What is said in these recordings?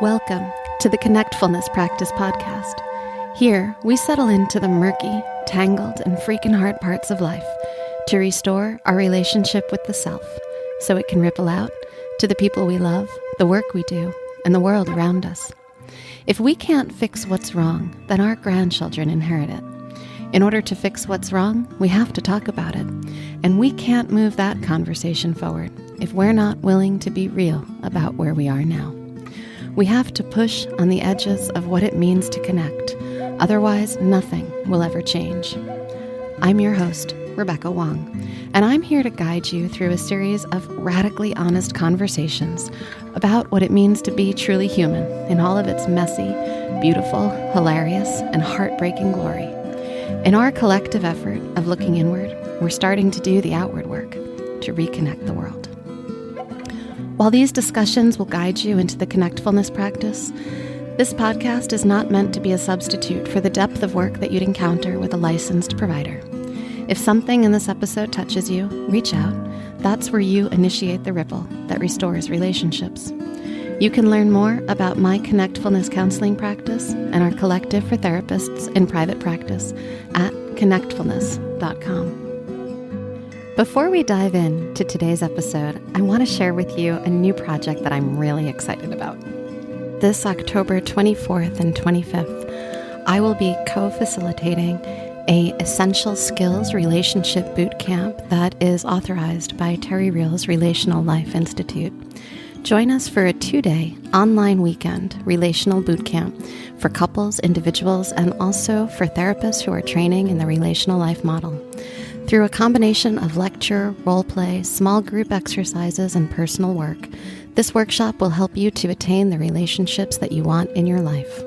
Welcome to the Connectfulness Practice Podcast. Here, we settle into the murky, tangled, and freaking hard parts of life to restore our relationship with the self so it can ripple out to the people we love, the work we do, and the world around us. If we can't fix what's wrong, then our grandchildren inherit it. In order to fix what's wrong, we have to talk about it, and we can't move that conversation forward if we're not willing to be real about where we are now. We have to push on the edges of what it means to connect. Otherwise, nothing will ever change. I'm your host, Rebecca Wong, and I'm here to guide you through a series of radically honest conversations about what it means to be truly human in all of its messy, beautiful, hilarious, and heartbreaking glory. In our collective effort of looking inward, we're starting to do the outward work to reconnect the world. While these discussions will guide you into the connectfulness practice, this podcast is not meant to be a substitute for the depth of work that you'd encounter with a licensed provider. If something in this episode touches you, reach out. That's where you initiate the ripple that restores relationships. You can learn more about my connectfulness counseling practice and our collective for therapists in private practice at connectfulness.com. Before we dive into today's episode, I want to share with you a new project that I'm really excited about. This October 24th and 25th, I will be co-facilitating a Essential Skills Relationship Boot Camp that is authorized by Terry Real's Relational Life Institute. Join us for a 2-day online weekend relational boot camp for couples, individuals, and also for therapists who are training in the relational life model. Through a combination of lecture, role play, small group exercises, and personal work, this workshop will help you to attain the relationships that you want in your life.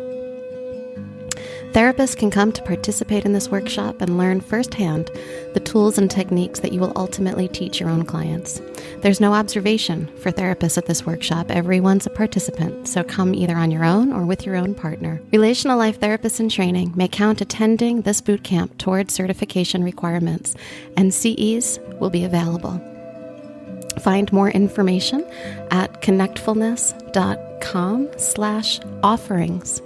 Therapists can come to participate in this workshop and learn firsthand the tools and techniques that you will ultimately teach your own clients. There's no observation for therapists at this workshop. Everyone's a participant, so come either on your own or with your own partner. Relational life therapists in training may count attending this boot camp towards certification requirements, and CEs will be available. Find more information at connectfulness.com/offerings.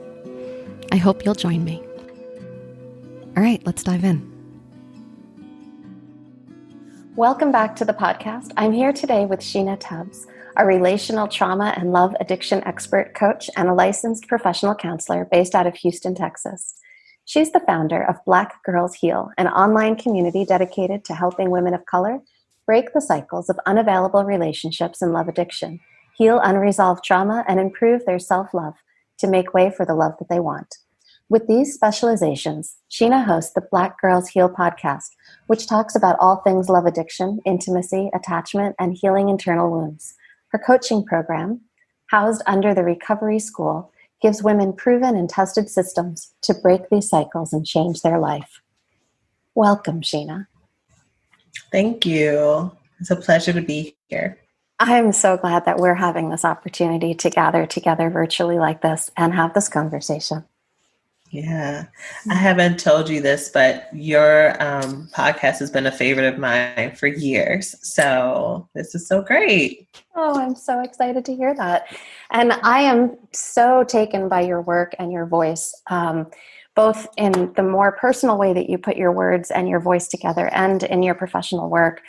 I hope you'll join me. All right, let's dive in. Welcome back to the podcast. I'm here today with Shena Tubbs, a relational trauma and love addiction expert coach and a licensed professional counselor based out of Houston, Texas. She's the founder of Black Girls Heal, an online community dedicated to helping women of color break the cycles of unavailable relationships and love addiction, heal unresolved trauma, and improve their self-love to make way for the love that they want. With these specializations, Shena hosts the Black Girls Heal podcast, which talks about all things love addiction, intimacy, attachment, and healing internal wounds. Her coaching program, housed under the Recovery School, gives women proven and tested systems to break these cycles and change their life. Welcome, Shena. Thank you. It's a pleasure to be here. I'm so glad that we're having this opportunity to gather together virtually like this and have this conversation. Yeah. I haven't told you this, but your podcast has been a favorite of mine for years. So this is so great. Oh, I'm so excited to hear that. And I am so taken by your work and your voice, both in the more personal way that you put your words and your voice together and in your professional work.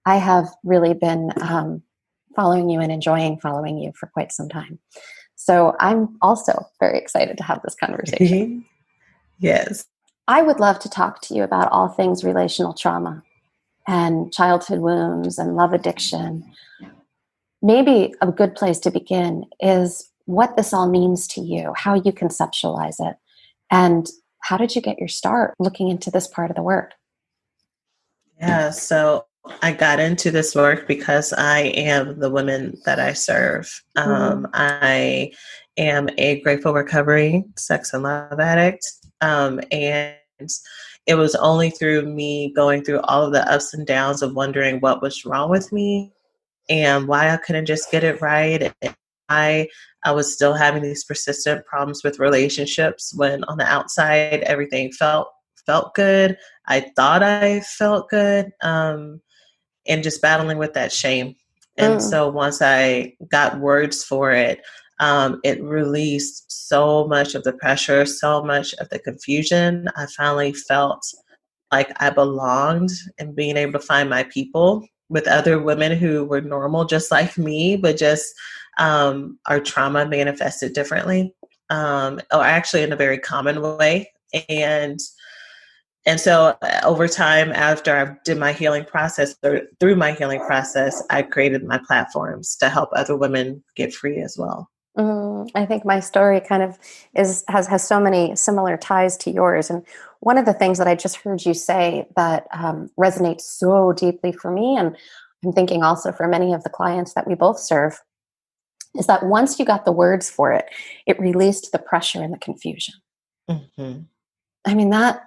I have really been following you and enjoying following you for quite some time. So I'm also very excited to have this conversation. Yes. I would love to talk to you about all things relational trauma and childhood wounds and love addiction. Maybe a good place to begin is what this all means to you, how you conceptualize it, and how did you get your start looking into this part of the work? Yeah, so I got into this work because I am the woman that I serve. I am a grateful recovery sex and love addict. And it was only through me going through all of the ups and downs of wondering what was wrong with me and why I couldn't just get it right. And I was still having these persistent problems with relationships when on the outside everything felt good. I thought I felt good. And just battling with that shame. And so once I got words for it, it released so much of the pressure, so much of the confusion. I finally felt like I belonged and being able to find my people with other women who were normal, just like me, but just our trauma manifested differently, or actually in a very common way. And so over time, after I did my healing process, or through my healing process, I created my platforms to help other women get free as well. I think my story kind of has so many similar ties to yours. And one of the things that I just heard you say that resonates so deeply for me, and I'm thinking also for many of the clients that we both serve, is that once you got the words for it, it released the pressure and the confusion. Mm-hmm. I mean, I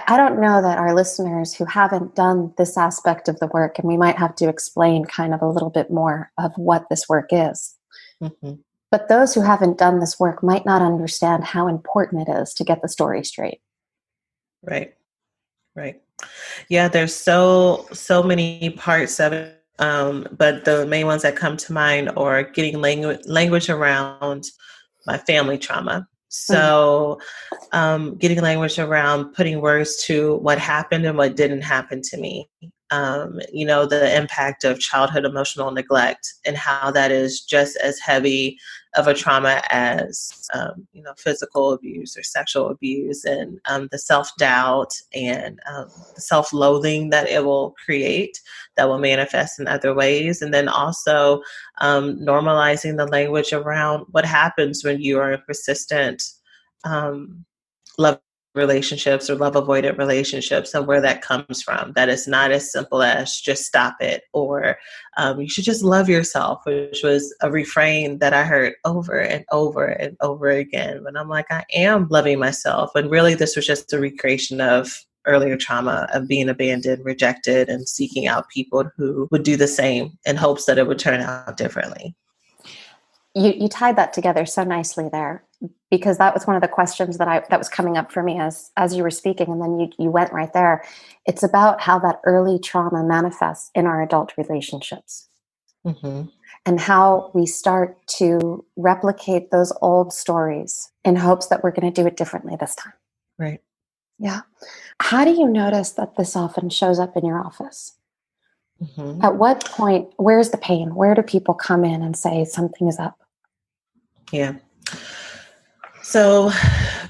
don't know that our listeners who haven't done this aspect of the work, and we might have to explain kind of a little bit more of what this work is. Mm-hmm. But those who haven't done this work might not understand how important it is to get the story straight. Right. Right. Yeah, there's so many parts of it. But the main ones that come to mind are getting language around my family trauma. So getting language around putting words to what happened and what didn't happen to me. The impact of childhood emotional neglect and how that is just as heavy of a trauma as, physical abuse or sexual abuse, and the self-doubt and the self-loathing that it will create that will manifest in other ways. And then also normalizing the language around what happens when you are in persistent love relationships or love avoidant relationships, and where that comes from. That is not as simple as just stop it, or you should just love yourself, which was a refrain that I heard over and over and over again. When I'm like, I am loving myself. When really this was just a recreation of earlier trauma of being abandoned, rejected, and seeking out people who would do the same in hopes that it would turn out differently. You tied that together so nicely there, because that was one of the questions that was coming up for me as you were speaking, and then you went right there. It's about how that early trauma manifests in our adult relationships, mm-hmm. and how we start to replicate those old stories in hopes that we're going to do it differently this time. Right. Yeah. How do you notice that this often shows up in your office? Mm-hmm. At what point, where's the pain? Where do people come in and say something is up? Yeah. So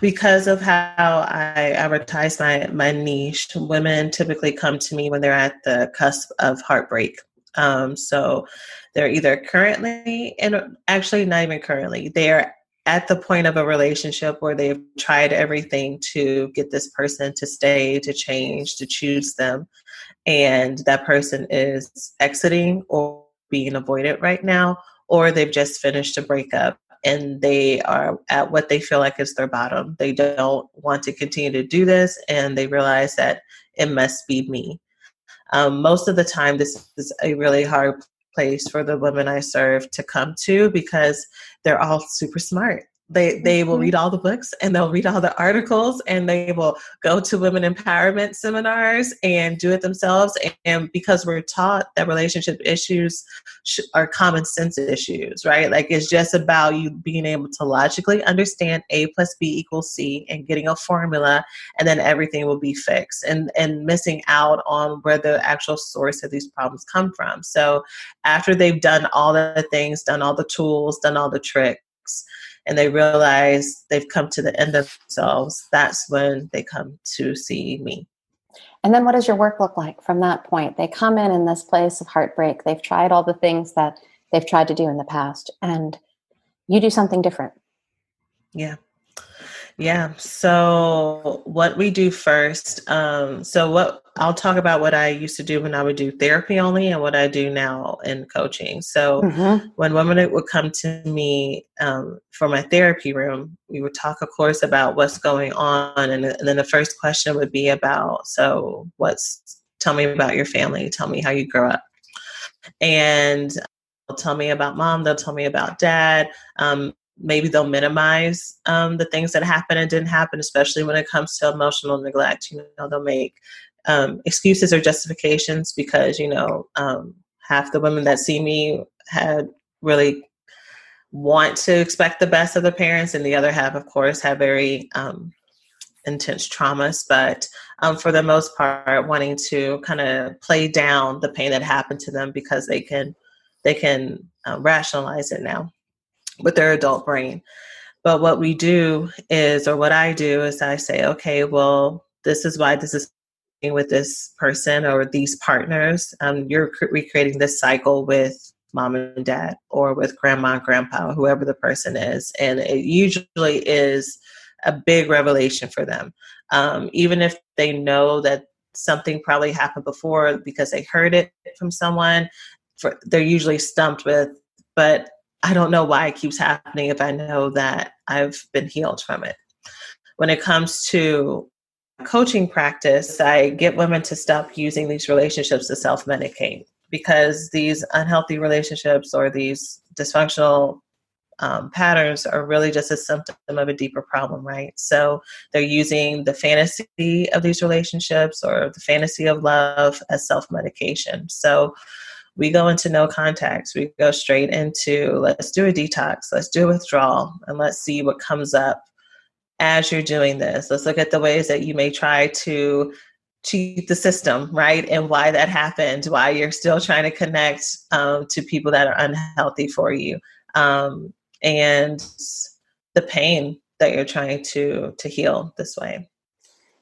because of how I advertise my niche, women typically come to me when they're at the cusp of heartbreak. So they're either currently, and actually not even currently, they're at the point of a relationship where they've tried everything to get this person to stay, to change, to choose them. And that person is exiting or being avoided right now, or they've just finished a breakup and they are at what they feel like is their bottom. They don't want to continue to do this, and they realize that it must be me. Most of the time, this is a really hard place for the women I serve to come to, because they're all super smart. They will read all the books, and they'll read all the articles, and they will go to women empowerment seminars and do it themselves. And because we're taught that relationship issues are common sense issues, right? Like, it's just about you being able to logically understand A plus B equals C and getting a formula, and then everything will be fixed, and missing out on where the actual source of these problems come from. So after they've done all the things, done all the tools, done all the tricks, and they realize they've come to the end of themselves, that's when they come to see me. And then what does your work look like from that point? They come in this place of heartbreak. They've tried all the things that they've tried to do in the past, and you do something different. Yeah. Yeah. So what we do first, what I'll talk about what I used to do when I would do therapy only, and what I do now in coaching. So when women would come to me for my therapy room, we would talk, of course, about what's going on. And then the first question would be about, tell me about your family. Tell me how you grew up. And they'll tell me about mom. They'll tell me about dad. Maybe they'll minimize the things that happened and didn't happen, especially when it comes to emotional neglect. They'll make excuses or justifications because, half the women that see me had really want to expect the best of the parents, and the other half, of course, have very intense traumas, but for the most part, wanting to kind of play down the pain that happened to them because they can rationalize it now with their adult brain. But what we do is, or what I do is, I say, okay, well, this is why this is with this person or these partners. You're recreating this cycle with mom and dad, or with grandma and grandpa, whoever the person is. And it usually is a big revelation for them. Even if they know that something probably happened before because they heard it from someone, they're usually stumped with, but I don't know why it keeps happening if I know that I've been healed from it. When it comes to coaching practice, I get women to stop using these relationships to self-medicate, because these unhealthy relationships or these dysfunctional patterns are really just a symptom of a deeper problem, right? So they're using the fantasy of these relationships or the fantasy of love as self-medication. So we go into no contacts. We go straight into, let's do a detox, let's do a withdrawal, and let's see what comes up as you're doing this. Let's look at the ways that you may try to cheat the system, right? And why that happened, why you're still trying to connect to people that are unhealthy for you, and the pain that you're trying to heal this way.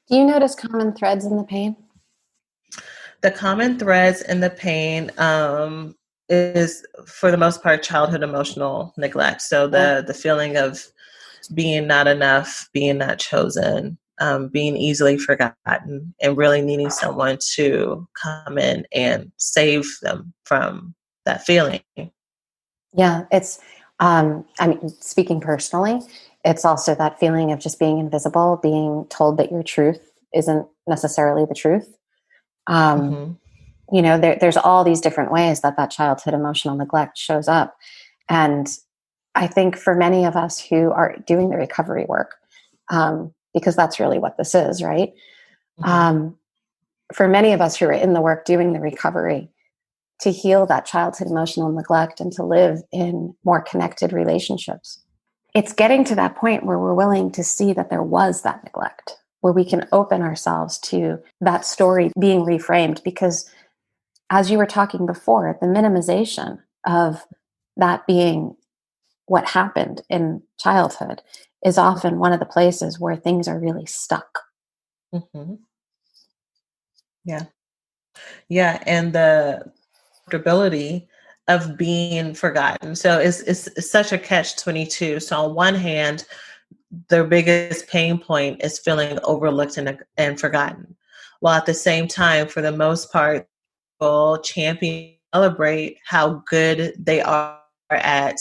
Do you notice common threads in the pain? The common threads in the pain is, for the most part, childhood emotional neglect. So the feeling of being not enough, being not chosen, being easily forgotten, and really needing someone to come in and save them from that feeling. Yeah, it's, I mean, speaking personally, it's also that feeling of just being invisible, being told that your truth isn't necessarily the truth. You know, there's all these different ways that childhood emotional neglect shows up. And I think for many of us who are doing the recovery work, because that's really what this is, right? For many of us who are in the work doing the recovery, to heal that childhood emotional neglect and to live in more connected relationships, it's getting to that point where we're willing to see that there was that neglect, where we can open ourselves to that story being reframed. Because as you were talking before, the minimization of that being what happened in childhood is often one of the places where things are really stuck. Yeah. Yeah. And the comfortability of being forgotten. So it's such a catch-22. So on one hand, their biggest pain point is feeling overlooked and forgotten. While at the same time, for the most part, people champion, celebrate how good they are at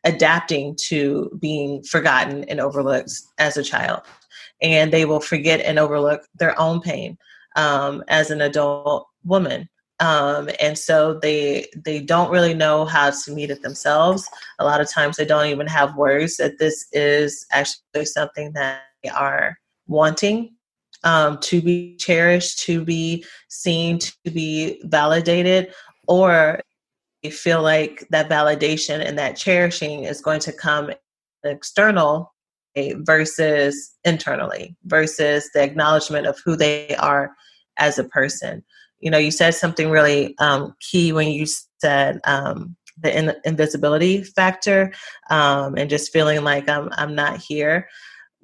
adapting to being forgotten and overlooked as a child. And they will forget and overlook their own pain as an adult woman. And so they don't really know how to meet it themselves. A lot of times they don't even have words that this is actually something that they are wanting, to be cherished, to be seen, to be validated, or they feel like that validation and that cherishing is going to come external versus internally, versus the acknowledgement of who they are as a person. You know, you said something really key when you said the invisibility factor, and just feeling like I'm not here.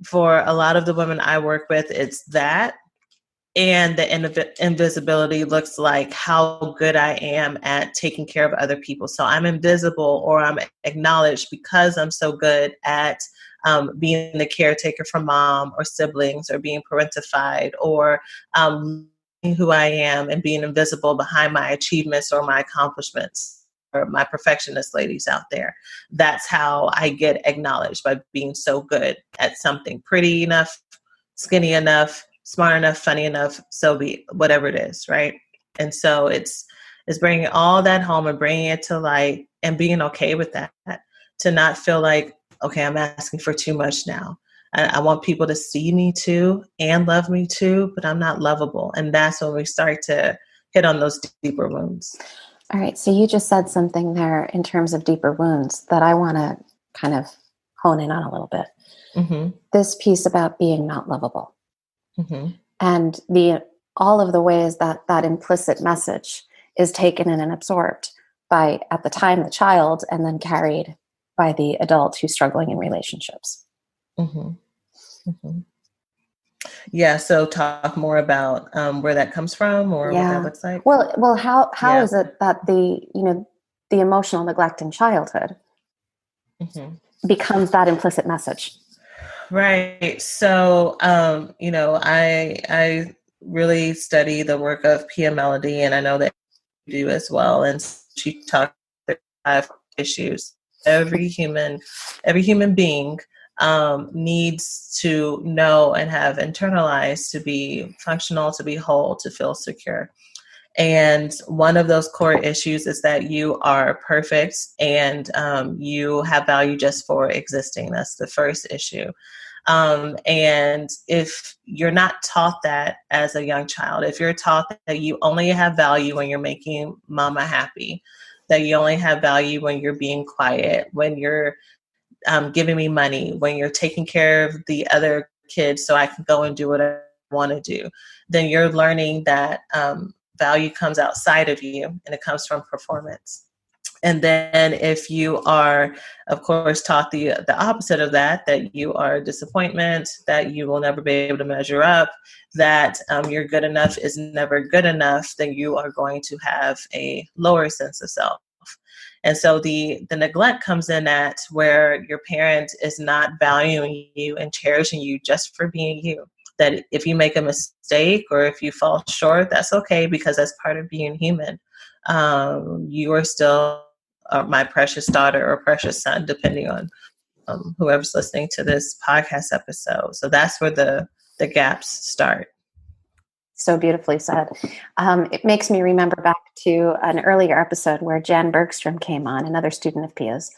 For a lot of the women I work with, it's that. And the invisibility looks like how good I am at taking care of other people. So I'm invisible, or I'm acknowledged because I'm so good at being the caretaker for mom or siblings, or being parentified, or who I am and being invisible behind my achievements or my accomplishments, or my perfectionist ladies out there. That's how I get acknowledged, by being so good at something, pretty enough, skinny enough, smart enough, funny enough, so be whatever it is, right? And so it's bringing all that home and bringing it to light and being okay with that, to not feel like, okay, I'm asking for too much now. I want people to see me too and love me too, but I'm not lovable. And that's when we start to hit on those deeper wounds. All right. So you just said something there in terms of deeper wounds that I want to kind of hone in on a little bit. Mm-hmm. This piece about being not lovable, Mm-hmm. and all of the ways that that implicit message is taken in and absorbed by, at the time, the child, and then carried by the adult who's struggling in relationships. Mm-hmm. Mm-hmm. Yeah. So talk more about where that comes from or what that looks like. Well, how Yeah. is it that the emotional neglect in childhood Mm-hmm. becomes that implicit message? Right. So, I really study the work of Pia Melody, and I know that you do as well. And she talked about 5 issues. Every human being needs to know and have internalized to be functional, to be whole, to feel secure. And one of those core issues is that you are perfect and you have value just for existing. That's the first issue. And if you're not taught that as a young child, if you're taught that you only have value when you're making mama happy, that you only have value when you're being quiet, when you're giving me money, when you're taking care of the other kids so I can go and do what I want to do, then you're learning that value comes outside of you and it comes from performance. And then if you are, of course, taught the opposite of that, that you are disappointment, that you will never be able to measure up, that your good enough is never good enough, then you are going to have a lower sense of self. And so the neglect comes in at where your parent is not valuing you and cherishing you just for being you. That if you make a mistake or if you fall short, that's okay because that's part of being human. You are still my precious daughter or precious son, depending on whoever's listening to this podcast episode. So that's where the gaps start. So beautifully said. It makes me remember back to an earlier episode where Jan Bergstrom came on, another student of Pia's,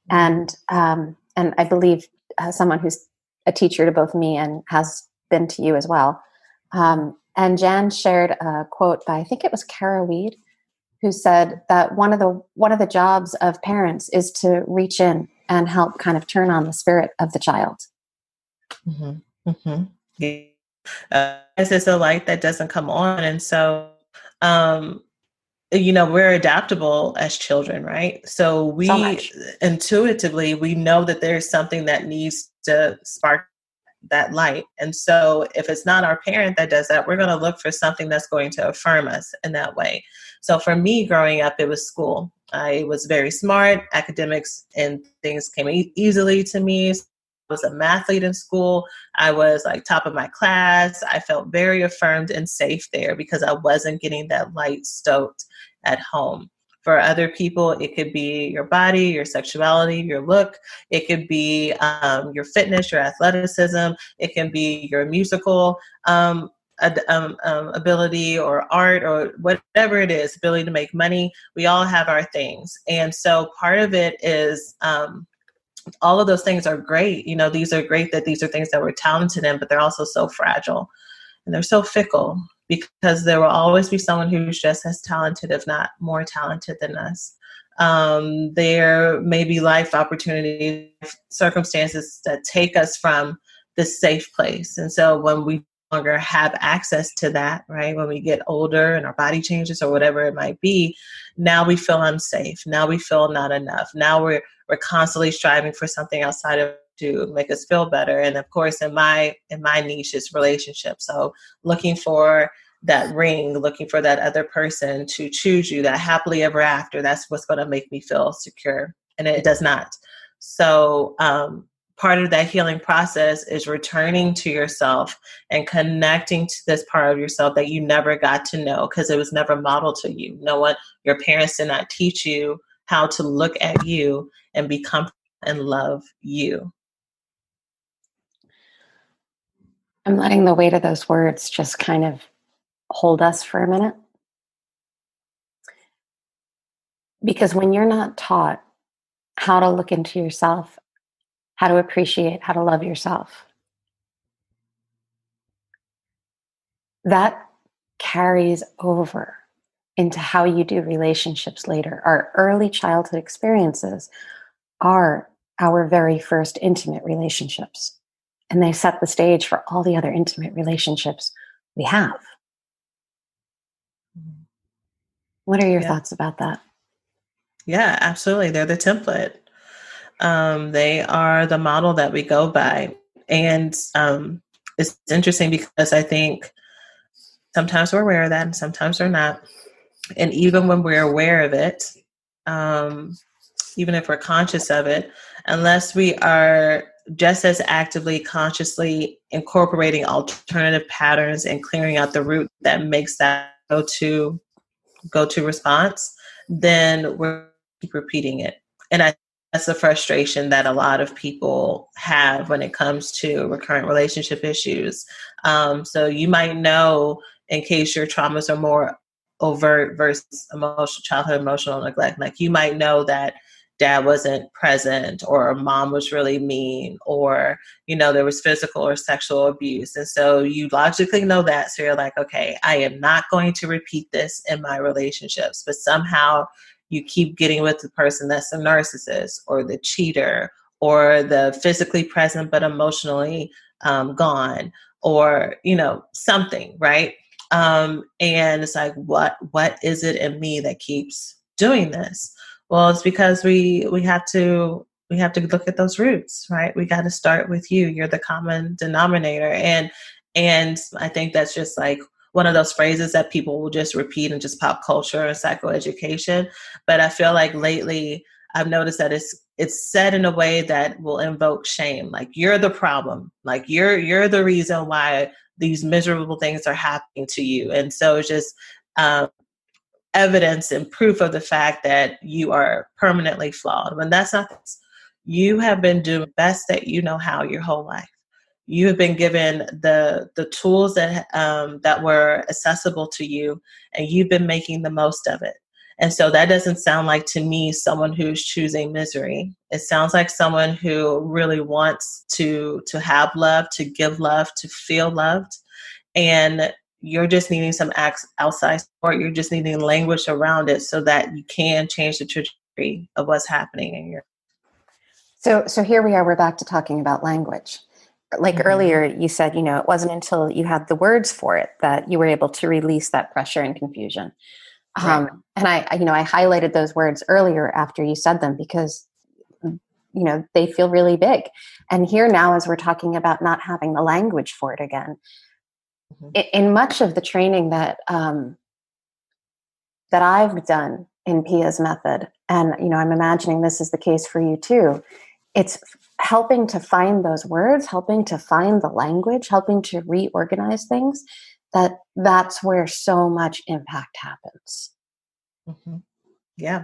and I believe someone who's a teacher to both me and has been to you as well. And Jan shared a quote by, I think it was Kara Weed, who said that one of the jobs of parents is to reach in and help kind of turn on the spirit of the child. Mm-hmm. Mm-hmm. Yeah. It's a light that doesn't come on. And so, we're adaptable as children, right? So we intuitively, we know that there's something that needs to spark that light. And so if it's not our parent that does that, we're going to look for something that's going to affirm us in that way. So for me growing up, it was school. I was very smart. Academics and things came easily to me. I was a mathlete in school. I was like top of my class. I felt very affirmed and safe there because I wasn't getting that light stoked at home. For other people, it could be your body, your sexuality, your look. It could be your fitness, your athleticism. It can be your musical ability or art or whatever it is, ability to make money. We all have our things. And so part of it is all of those things are great. These are great that these are things that we're talented in, but they're also so fragile and they're so fickle because there will always be someone who's just as talented, if not more talented than us. There may be life opportunities, circumstances that take us from this safe place. And so when we no longer have access to that, right, when we get older and our body changes or whatever it might be, now we feel unsafe. Now we feel not enough. Now we're constantly striving for something outside of to make us feel better. And of course, in my niche is relationships. So looking for that ring, looking for that other person to choose you, that happily ever after, that's what's going to make me feel secure. And it does not. So part of that healing process is returning to yourself and connecting to this part of yourself that you never got to know because it was never modeled to you. No one, your parents did not teach you how to look at you and be comfortable and love you. I'm letting the weight of those words just kind of hold us for a minute. Because when you're not taught how to look into yourself, how to appreciate, how to love yourself, that carries over into how you do relationships later. Our early childhood experiences are our very first intimate relationships, and they set the stage for all the other intimate relationships we have. What are your Yeah. thoughts about that? Yeah, absolutely. They're the template. They are the model that we go by. And it's interesting because I think sometimes we're aware of that and sometimes we're not. And even when we're aware of it, even if we're conscious of it, unless we are just as actively, consciously incorporating alternative patterns and clearing out the root that makes that go-to response, then we're keep repeating it. And that's the frustration that a lot of people have when it comes to recurrent relationship issues. So you might know, in case your traumas are more overt versus childhood emotional neglect, like you might know that dad wasn't present, or mom was really mean, or there was physical or sexual abuse, and so you logically know that, so you're like, okay, I am not going to repeat this in my relationships. But somehow you keep getting with the person that's a narcissist or the cheater or the physically present but emotionally gone, or something, right? And it's like, what is it in me that keeps doing this? Well, it's because we have to look at those roots, right? We got to start with you. You're the common denominator. And I think that's just like one of those phrases that people will just repeat in just pop culture and psychoeducation. But I feel like lately I've noticed that it's said in a way that will invoke shame. Like, you're the problem. Like, you're the reason why these miserable things are happening to you. And so it's just evidence and proof of the fact that you are permanently flawed. When that's not, you have been doing the best that you know how your whole life. You have been given the tools that were accessible to you, and you've been making the most of it. And so that doesn't sound like, to me, someone who's choosing misery. It sounds like someone who really wants to have love, to give love, to feel loved. And you're just needing some outside support. You're just needing language around it so that you can change the trajectory of what's happening in your. So here we are. We're back to talking about language. Like earlier, you said, it wasn't until you had the words for it that you were able to release that pressure and confusion. Right. And I highlighted those words earlier after you said them because, they feel really big. And here now, as we're talking about not having the language for it again, in much of the training that I've done in Pia's method, and I'm imagining this is the case for you too, it's helping to find those words, helping to find the language, helping to reorganize things. That's where so much impact happens. Mm-hmm. Yeah.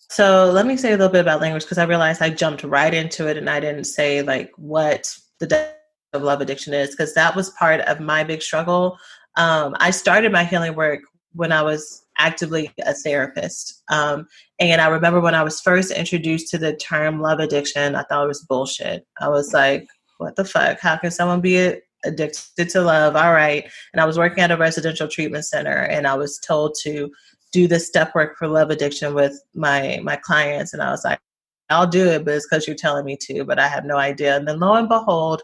So let me say a little bit about language, because I realized I jumped right into it and I didn't say like what the definition of love addiction is, because that was part of my big struggle. I started my healing work when I was actively a therapist. And I remember when I was first introduced to the term love addiction, I thought it was bullshit. I was like, what the fuck? How can someone be addicted to love? All right. And I was working at a residential treatment center, and I was told to do this step work for love addiction with my clients. And I was like, I'll do it, but it's because you're telling me to, but I have no idea. And then lo and behold,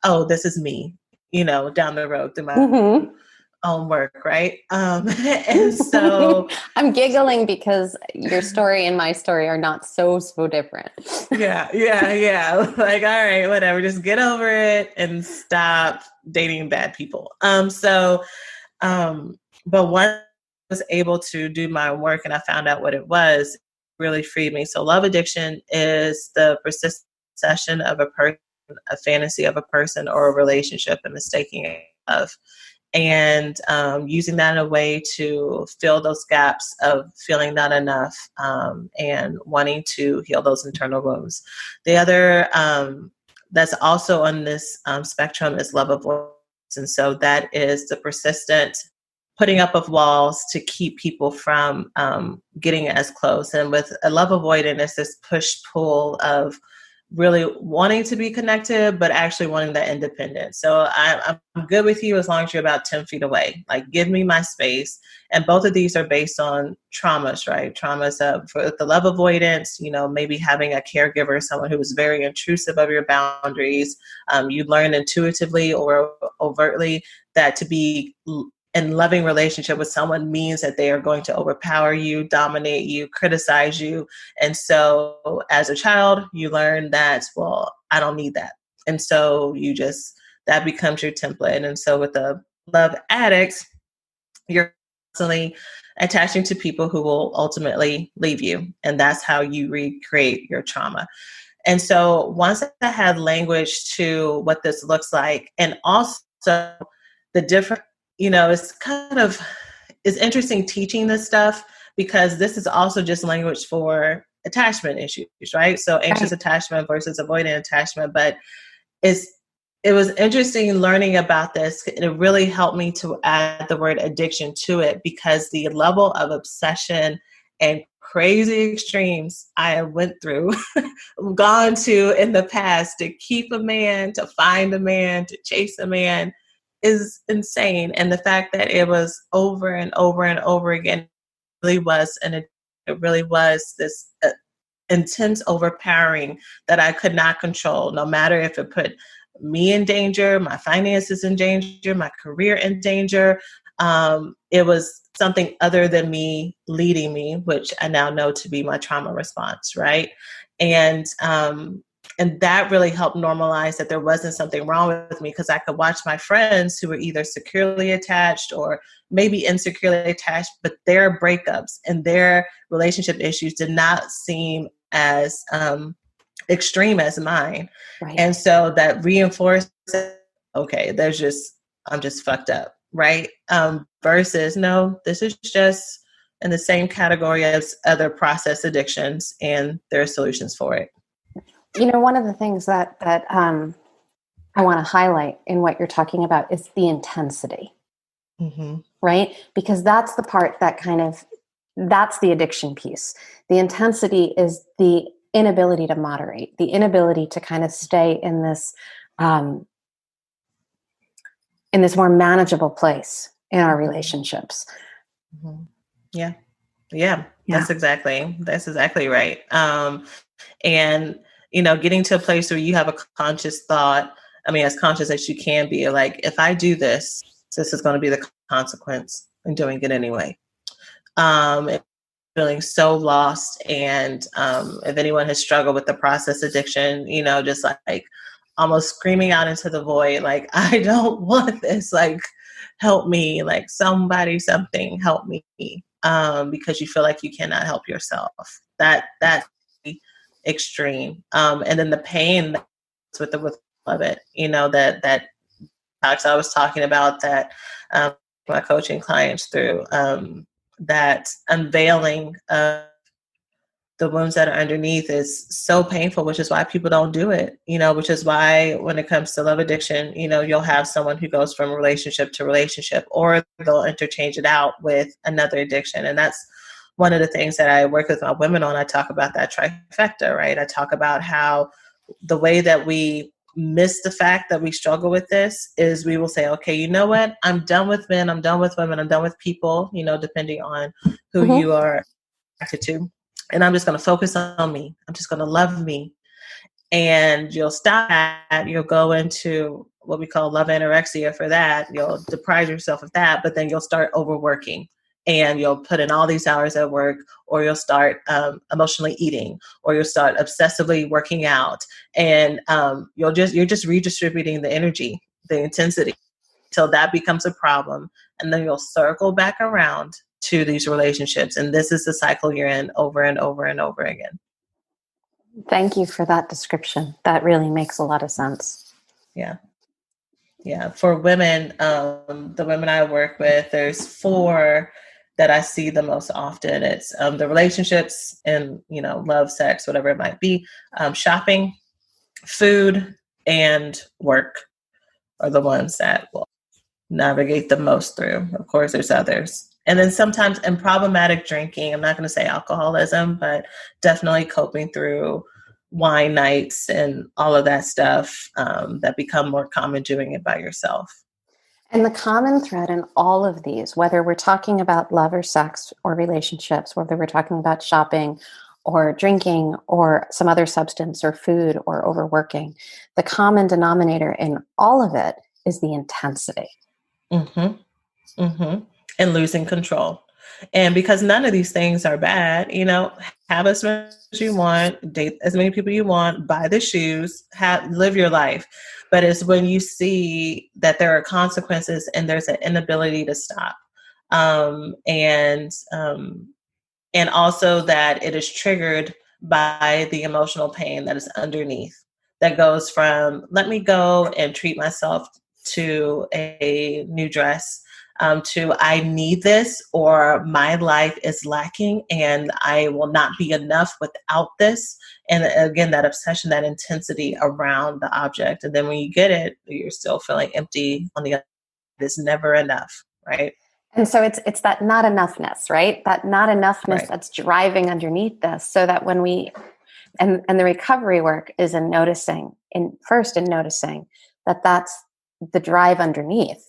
oh, this is me, down the road through my own work, right? And so I'm giggling because your story and my story are not so different. Yeah. Like, all right, whatever. Just get over it and stop dating bad people. But once I was able to do my work and I found out what it was, it really freed me. So love addiction is the persistent obsession of a person, a fantasy of a person or a relationship, and mistaking it of. And using that in a way to fill those gaps of feeling not enough, and wanting to heal those internal wounds. The other that's also on this spectrum is love avoidance. And so that is the persistent putting up of walls to keep people from getting as close. And with a love avoidant, it's this push-pull of really wanting to be connected, but actually wanting that independence. So I'm good with you as long as you're about 10 feet away. Like, give me my space. And both of these are based on traumas, right? Traumas for the love avoidance, maybe having a caregiver, someone who was very intrusive of your boundaries. You learn intuitively or overtly that to be in loving relationship with someone means that they are going to overpower you, dominate you, criticize you. And so as a child, you learn that, well, I don't need that. And so that becomes your template. And so with the love addicts, you're constantly attaching to people who will ultimately leave you. And that's how you recreate your trauma. And so once I had language to what this looks like, and also the different, it's interesting teaching this stuff, because this is also just language for attachment issues, right? So anxious attachment versus avoidant attachment. But it was interesting learning about this. It really helped me to add the word addiction to it, because the level of obsession and crazy extremes I went through, gone to in the past to keep a man, to find a man, to chase a man, is insane. And the fact that it was over and over and over again really was, and it really was this intense overpowering that I could not control, no matter if it put me in danger, my finances in danger, my career in danger. It was something other than me leading me, which I now know to be my trauma response, right? And that really helped normalize that there wasn't something wrong with me, because I could watch my friends who were either securely attached or maybe insecurely attached, but their breakups and their relationship issues did not seem as extreme as mine. Right. And so that reinforced, okay, I'm just fucked up, right? Versus, no, this is just in the same category as other process addictions, and there are solutions for it. One of the things that I want to highlight in what you're talking about is the intensity, right? Because that's the part that that's the addiction piece. The intensity is the inability to moderate, the inability to kind of stay in this more manageable place in our relationships. Yeah. That's exactly right. And getting to a place where you have a conscious thought, as conscious as you can be, like, if I do this is going to be the consequence, and doing it anyway. Feeling so lost. And if anyone has struggled with the process addiction, just like almost screaming out into the void, like, I don't want this, like, help me, like, somebody, something, help me, because you feel like you cannot help yourself. That's extreme. And then the pain that's with of it, that talks I was talking about, that my coaching clients through, that unveiling of the wounds that are underneath is so painful, which is why people don't do it, which is why when it comes to love addiction, you'll have someone who goes from relationship to relationship, or they'll interchange it out with another addiction. And that's one of the things that I work with my women on. I talk about that trifecta, right? I talk about how the way that we miss the fact that we struggle with this is we will say, okay, you know what? I'm done with men. I'm done with women. I'm done with people, depending on who you are attracted to. And I'm just going to focus on me. I'm just going to love me. And you'll stop at, you'll go into what we call love anorexia for that. You'll deprive yourself of that, but then you'll start overworking. And you'll put in all these hours at work, or you'll start emotionally eating, or you'll start obsessively working out, and you're just redistributing the energy, the intensity, till that becomes a problem, and then you'll circle back around to these relationships, and this is the cycle you're in over and over and over again. Thank you for that description. That really makes a lot of sense. Yeah. For women, the women I work with, there's 4 that I see the most often. It's the relationships and, love, sex, whatever it might be, shopping, food, and work are the ones that will navigate the most through. Of course, there's others. And then sometimes in problematic drinking, I'm not going to say alcoholism, but definitely coping through wine nights and all of that stuff that become more common doing it by yourself. And the common thread in all of these, whether we're talking about love or sex or relationships, whether we're talking about shopping or drinking or some other substance or food or overworking, the common denominator in all of it is the intensity. Mm-hmm. Mm-hmm. And losing control. And because none of these things are bad, have as much as you want, date as many people you want, buy the shoes, live your life. But it's when you see that there are consequences and there's an inability to stop. And also that it is triggered by the emotional pain that is underneath, that goes from let me go and treat myself to a new dress, to I need this, or my life is lacking and I will not be enough without this. And again, that obsession, that intensity around the object. And then when you get it, you're still feeling empty on the other. It's never enough, right? And so it's that not enoughness, right? That not enoughness Right. That's driving underneath this, so that when we and the recovery work is in noticing that that's the drive underneath.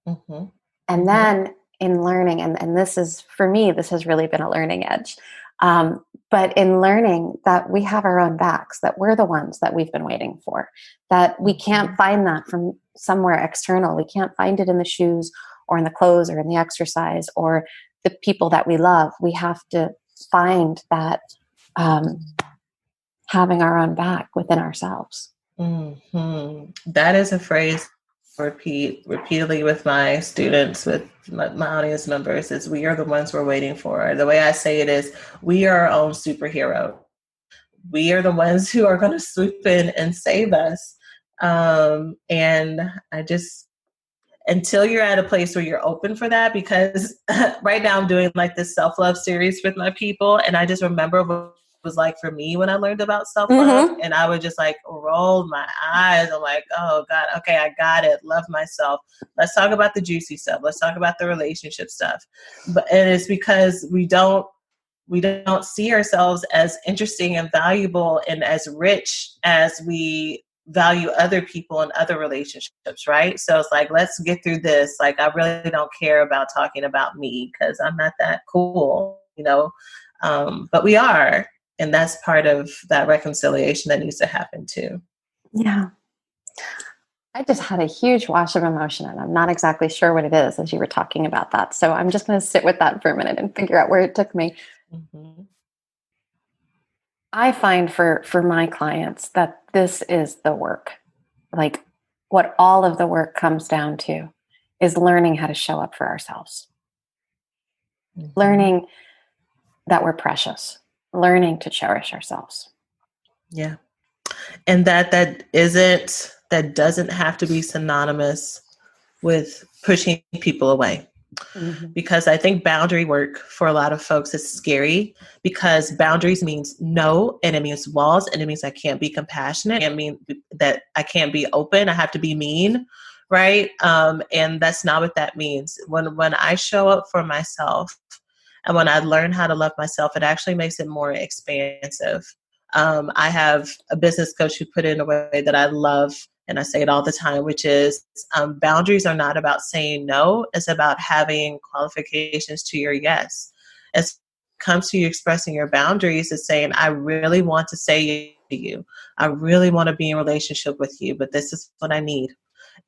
Mm-hmm. And Mm-hmm. then in learning, and this is, for me, this has really been a learning edge. But in learning that we have our own backs, that we're the ones that we've been waiting for, that we can't find that from somewhere external. We can't find it in the shoes or in the clothes or in the exercise or the people that we love. We have to find that having our own back within ourselves. Mm-hmm. That is a phrase I repeat repeatedly with my students, with my audience members, is we are the ones we're waiting for. The way I say it is, we are our own superhero. We are the ones who are going to swoop in and save us. And I just, until you're at a place where you're open for that, because right now I'm doing like this self-love series with my people. And I just remember what it was like for me when I learned about self-love. Mm-hmm. And I would just like roll my eyes. I'm like, oh God, okay, I got it. Love myself. Let's talk about the juicy stuff. Let's talk about the relationship stuff. And it's because we don't see ourselves as interesting and valuable and as rich as we value other people and other relationships, right? So it's like, let's get through this. Like, I really don't care about talking about me because I'm not that cool, but we are. And that's part of that reconciliation that needs to happen too. Yeah. I just had a huge wash of emotion, and I'm not exactly sure what it is as you were talking about that. So I'm just going to sit with that for a minute and figure out where it took me. Mm-hmm. I find for my clients that this is the work. Like, what all of the work comes down to is learning how to show up for ourselves. Mm-hmm. Learning that we're precious. Learning to cherish ourselves. Yeah. And that doesn't have to be synonymous with pushing people away. Mm-hmm. Because I think boundary work for a lot of folks is scary, because boundaries means no, and it means walls, and it means I can't be compassionate. It means that I can't be open. I have to be mean, right? And that's not what that means. When I show up for myself and when I learn how to love myself, it actually makes it more expansive. I have a business coach who put it in a way that I love, and I say it all the time, which is boundaries are not about saying no. It's about having qualifications to your yes. As it comes to you expressing your boundaries, it's saying, I really want to say to you, I really want to be in a relationship with you, but this is what I need.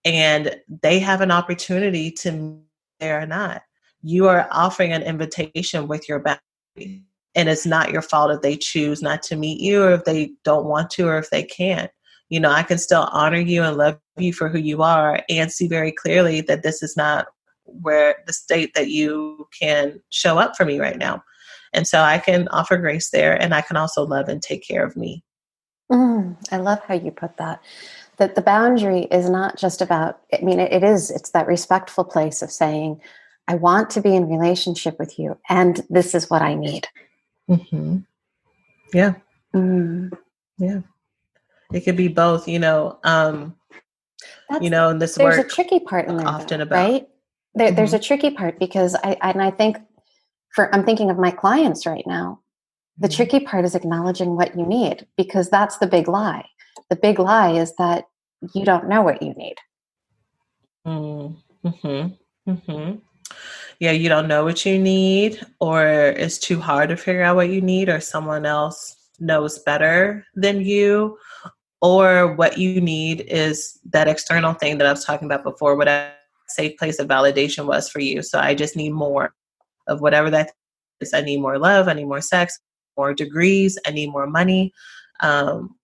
And they have an opportunity to meet there or not. You are offering an invitation with your boundary. And it's not your fault if they choose not to meet you, or if they don't want to, or if they can't. I can still honor you and love you for who you are, and see very clearly that this is not where the state that you can show up for me right now. And so I can offer grace there, and I can also love and take care of me. I love how you put that. That the boundary is not just about, it's that respectful place of saying, I want to be in relationship with you, and this is what I need. Mm-hmm. Yeah. Yeah. It could be both, in this there's work. A tricky part in there, often though, about, right? There's a tricky part, because I think I'm thinking of my clients right now. The tricky part is acknowledging what you need, because that's the big lie. The big lie is that you don't know what you need. Mm-hmm. Mm-hmm. Yeah, you don't know what you need, or it's too hard to figure out what you need, or someone else knows better than you, or what you need is that external thing that I was talking about before, what a safe place of validation was for you. So I just need more of whatever that is. I need more love. I need more sex, more degrees. I need more money. Um,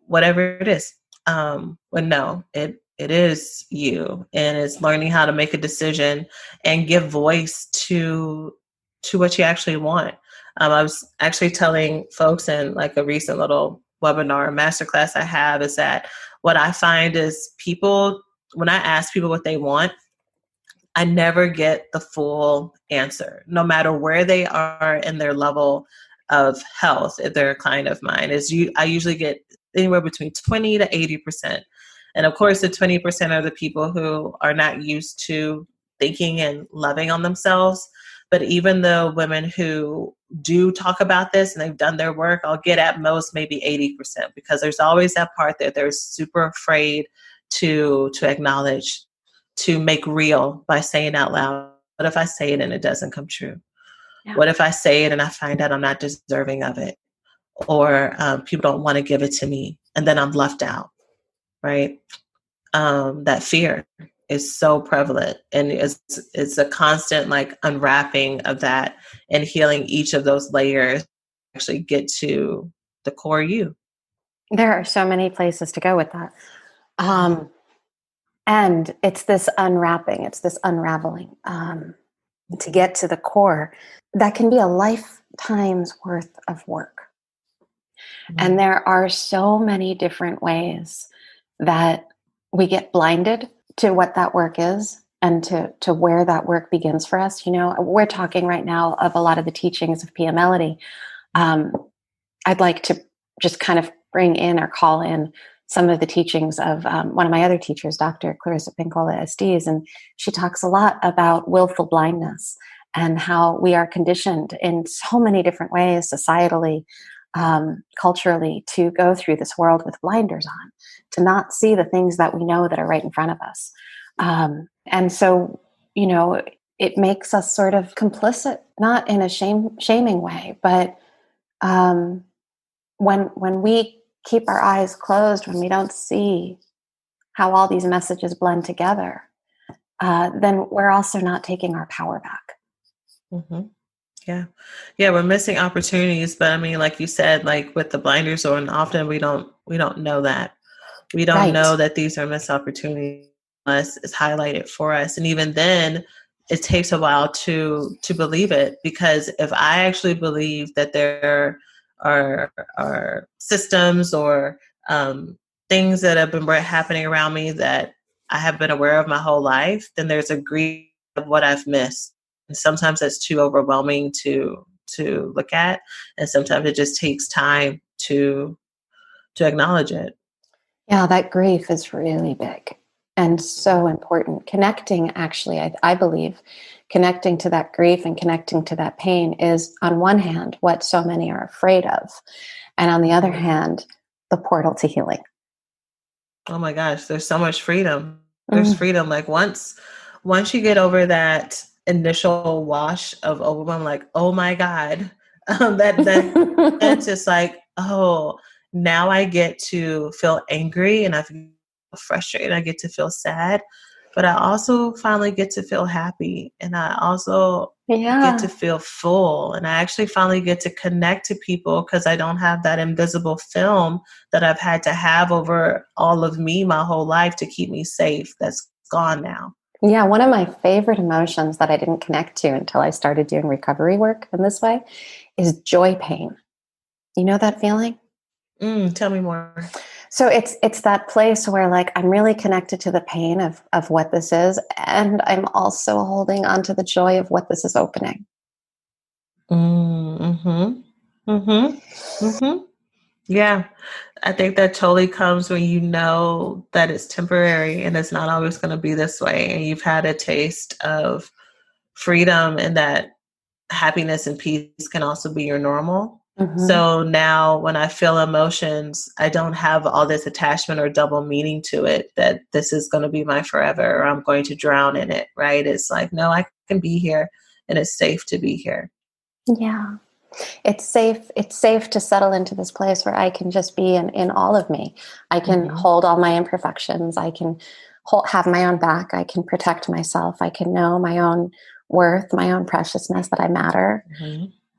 whatever it is. But no, it is you, and it's learning how to make a decision and give voice to what you actually want. I was actually telling folks in like a recent little webinar masterclass I have is that what I find is people, when I ask people what they want, I never get the full answer, no matter where they are in their level of health. If they're a client of mine, I usually get anywhere between 20 to 80%. And of course, the 20% are the people who are not used to thinking and loving on themselves. But even the women who do talk about this and they've done their work, I'll get at most maybe 80%, because there's always that part that they're super afraid to acknowledge, to make real by saying out loud. What if I say it and it doesn't come true? Yeah. What if I say it and I find out I'm not deserving of it? Or people don't want to give it to me and then I'm left out, right? That fear is so prevalent, and it's a constant like unwrapping of that and healing each of those layers, actually get to the core you. There are so many places to go with that. And it's this unwrapping, it's this unraveling to get to the core that can be a lifetime's worth of work. Mm-hmm. And there are so many different ways that we get blinded to what that work is and to where that work begins for us. You know, we're talking right now of a lot of the teachings of PMLity. I'd like to just kind of bring in or call in some of the teachings of one of my other teachers, Dr. Clarissa Pinkola Estes, and she talks a lot about willful blindness and how we are conditioned in so many different ways, societally, culturally, to go through this world with blinders on, to not see the things that we know that are right in front of us. And so, you know, it makes us sort of complicit, not in a shaming way, but when we keep our eyes closed, when we don't see how all these messages blend together, then we're also not taking our power back. Mm-hmm. Yeah. We're missing opportunities, but I mean, like you said, like with the blinders on, often we don't know that. We don't know that these are missed opportunities unless it's highlighted for us. And even then, it takes a while to believe it, because if I actually believe that there are systems or things that have been happening around me that I have been aware of my whole life, then there's a grief of what I've missed. And sometimes that's too overwhelming to look at. And sometimes it just takes time to acknowledge it. Yeah, that grief is really big and so important. Connecting, actually, I believe, connecting to that grief and connecting to that pain is, on one hand, what so many are afraid of. And on the other hand, the portal to healing. Oh my gosh, there's so much freedom. There's freedom. Like once you get over that initial wash of overwhelm, like, oh my God, that's just like, oh, now I get to feel angry and I feel frustrated. I get to feel sad, but I also finally get to feel happy, and I also get to feel full, and I actually finally get to connect to people because I don't have that invisible film that I've had to have over all of me my whole life to keep me safe. That's gone now. Yeah, one of my favorite emotions that I didn't connect to until I started doing recovery work in this way is joy pain. You know that feeling? Tell me more. So it's that place where, like, I'm really connected to the pain of what this is, and I'm also holding on to the joy of what this is opening. Yeah, I think that totally comes when you know that it's temporary and it's not always going to be this way, and you've had a taste of freedom, and that happiness and peace can also be your normal. So now when I feel emotions, I don't have all this attachment or double meaning to it that this is going to be my forever or I'm going to drown in it, right? It's like, no, I can be here and it's safe to be here. Yeah. It's safe to settle into this place where I can just be in all of me. I can hold all my imperfections. I can have my own back. I can protect myself. I can know my own worth, my own preciousness, that I matter.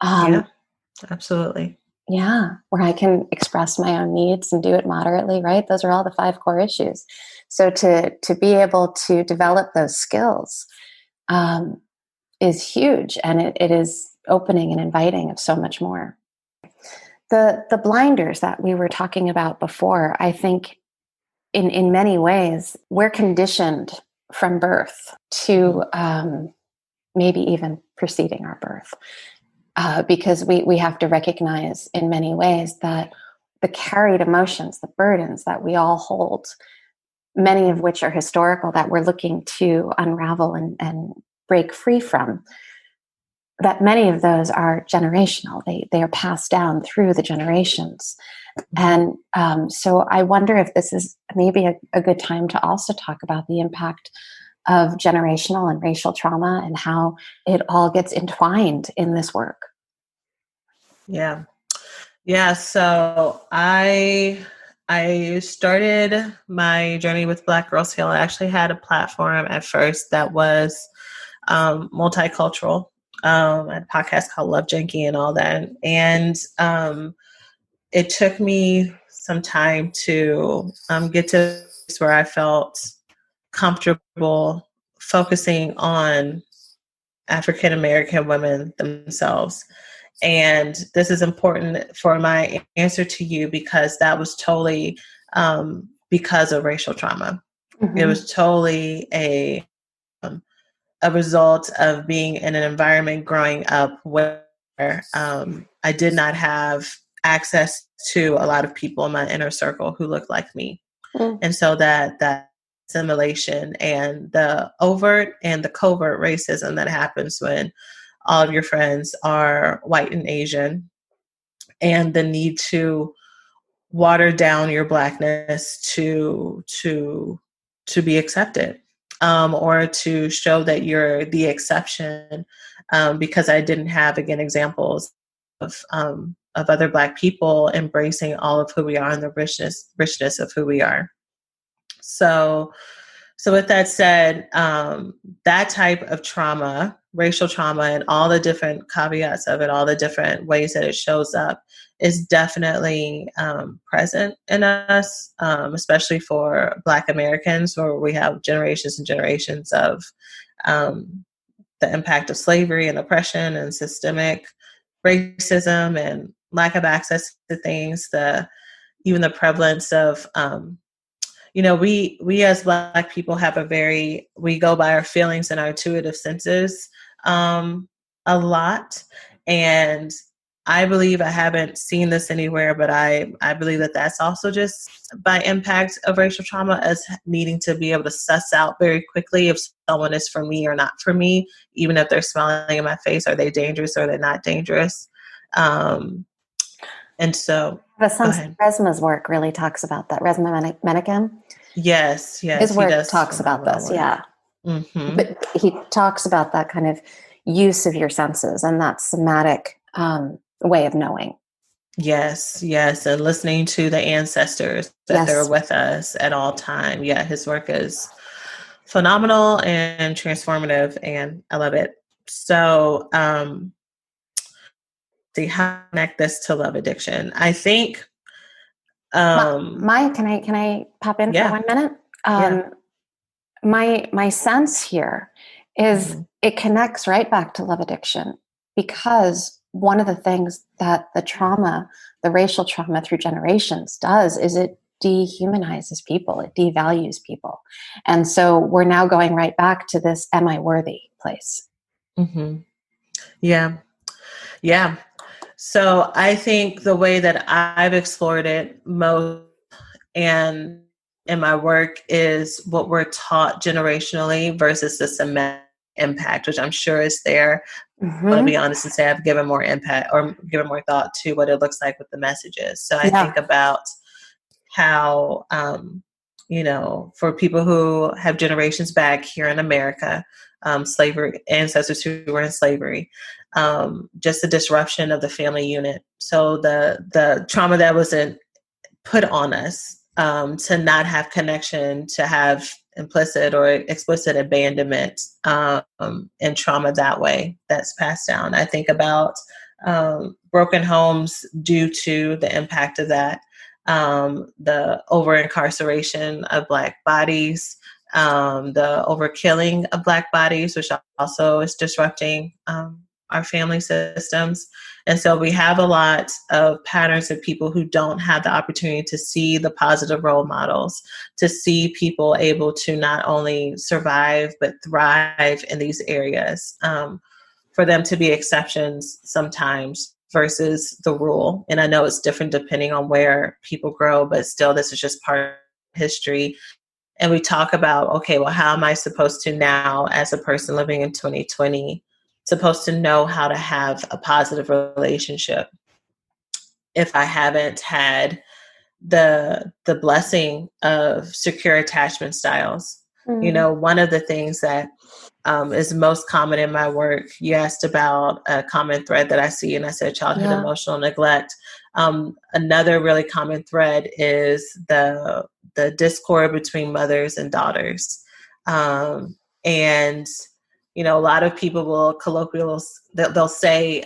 Yeah, absolutely. Yeah, where I can express my own needs and do it moderately, right? Those are all the 5 core issues. So to be able to develop those skills is huge, and it is opening and inviting of so much more. The blinders that we were talking about before, I think in many ways, we're conditioned from birth to maybe even preceding our birth. Because we have to recognize in many ways that the carried emotions, the burdens that we all hold, many of which are historical, that we're looking to unravel and break free from, that many of those are generational. They are passed down through the generations. And so I wonder if this is maybe a good time to also talk about the impact of generational and racial trauma and how it all gets entwined in this work. Yeah. Yeah. So I started my journey with Black Girls Heal. I actually had a platform at first that was multicultural. I had a podcast called Love Janky and all that. And it took me some time to get to a place where I felt comfortable focusing on African American women themselves. And this is important for my answer to you because that was totally because of racial trauma. It was totally a result of being in an environment growing up where I did not have access to a lot of people in my inner circle who looked like me. And so that assimilation and the overt and the covert racism that happens when all of your friends are white and Asian, and the need to water down your Blackness to be accepted, or to show that you're the exception, because I didn't have, again, examples of other Black people embracing all of who we are and the richness of who we are. So with that said, that type of trauma, racial trauma, and all the different caveats of it, all the different ways that it shows up, is definitely present in us, especially for Black Americans, where we have generations and generations of the impact of slavery and oppression and systemic racism and lack of access to things, even the prevalence of we as Black people have we go by our feelings and our intuitive senses a lot. And I believe, I haven't seen this anywhere, but I believe that that's also just by impact of racial trauma, as needing to be able to suss out very quickly if someone is for me or not for me, even if they're smiling in my face. Are they dangerous or are they not dangerous? And so The sense of Resma's work really talks about that. Resma Menachem. Yes, his work talks about this. Work. Yeah, but he talks about that kind of use of your senses and that somatic way of knowing. Yes, and listening to the ancestors that they're with us at all time. Yeah, his work is phenomenal and transformative, and I love it. So, see how to connect this to love addiction. I think. Can I pop in for 1 minute? My sense here is it connects right back to love addiction, because one of the things that the racial trauma through generations does is it dehumanizes people, it devalues people. And so we're now going right back to this am I worthy place. Yeah. So I think the way that I've explored it most and in my work is what we're taught generationally versus the impact, which I'm sure is there. I want to be honest and say I've given more impact or given more thought to what it looks like with the messages. So I think about how, for people who have generations back here in America, slavery, ancestors who were in slavery, just the disruption of the family unit. So the trauma that was put on us, to not have connection, to have implicit or explicit abandonment, and trauma that way that's passed down. I think about broken homes due to the impact of that, the over incarceration of Black bodies, the overkilling of Black bodies, which also is disrupting our family systems. And so we have a lot of patterns of people who don't have the opportunity to see the positive role models, to see people able to not only survive, but thrive in these areas, for them to be exceptions sometimes versus the rule. And I know it's different depending on where people grow, but still, this is just part of history. And we talk about, okay, well, how am I supposed to now, as a person living in 2020, supposed to know how to have a positive relationship if I haven't had the blessing of secure attachment styles? One of the things that is most common in my work, you asked about a common thread that I see, and I said childhood emotional neglect. Another really common thread is the discord between mothers and daughters. And a lot of people will they'll say